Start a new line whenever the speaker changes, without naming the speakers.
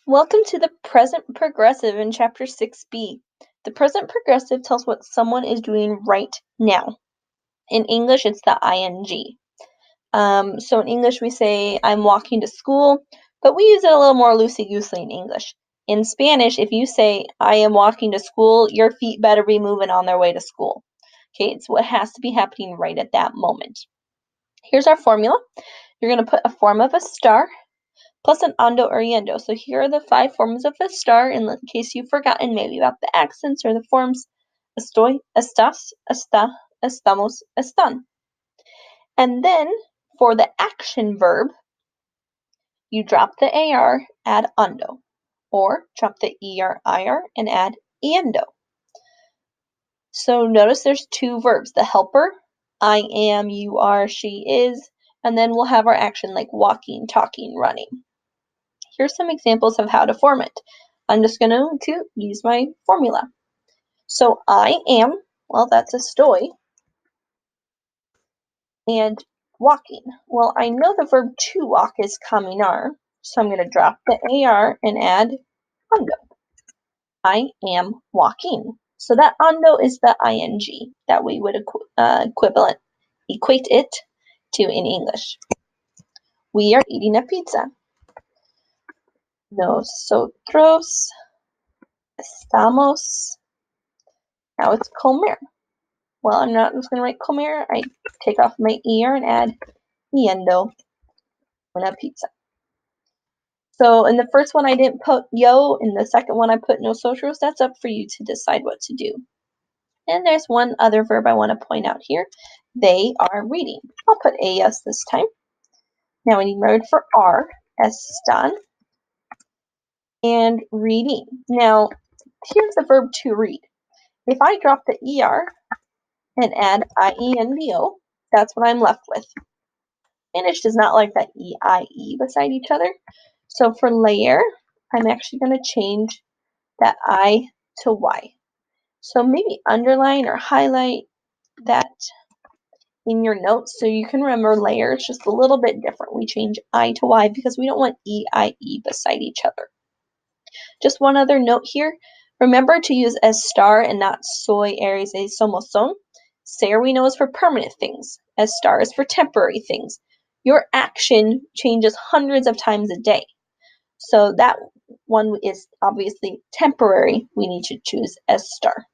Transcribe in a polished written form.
Welcome to the present progressive in chapter 6b. The present progressive tells what someone is doing right now. In English, it's the ing. So in English, we say, I'm walking to school, but we use it a little more loosey-goosey in English. In Spanish, if you say, I am walking to school, your feet better be moving on their way to school. Okay, it's what has to be happening right at that moment. Here's our formula. You're going to put a form of a star plus an ando or yendo. So here are the 5 forms of the star in case you've forgotten maybe about the accents or the forms. Estoy, estás, está, estamos, están. And then for the action verb, you drop the AR, add ando, or drop the ER, IR, and add yendo. So notice there's 2 verbs, the helper, I am, you are, she is, and then we'll have our action like walking, talking, running. Here's some examples of how to form it. I'm just going to use my formula. So I am, well, that's estoy. And walking. Well, I know the verb to walk is caminar, so I'm going to drop the AR and add ando. I am walking. So that ando is the ing that we would equate it to in English. We are eating a pizza. Nosotros estamos. Now it's comer. Well, I'm not just going to write comer. I take off my ER and add yendo. Una pizza. So in the first one, I didn't put yo. In the second one, I put nosotros. That's up for you to decide what to do. And there's one other verb I want to point out here. They are reading. I'll put ellas this time. Now we need my word for are. Están. And reading. Now, here's the verb to read. If I drop the ER and add IENDO, that's what I'm left with. Spanish does not like that E-I-E beside each other. So for layer, I'm actually going to change that I to Y. So maybe underline or highlight that in your notes so you can remember layer. It's just a little bit different. We change I to Y because we don't want E-I-E beside each other. Just one other note here. Remember to use estar and not soy, eres, somos, son. Ser we know is for permanent things. Estar is for temporary things. Your action changes hundreds of times a day. So that one is obviously temporary. We need to choose estar.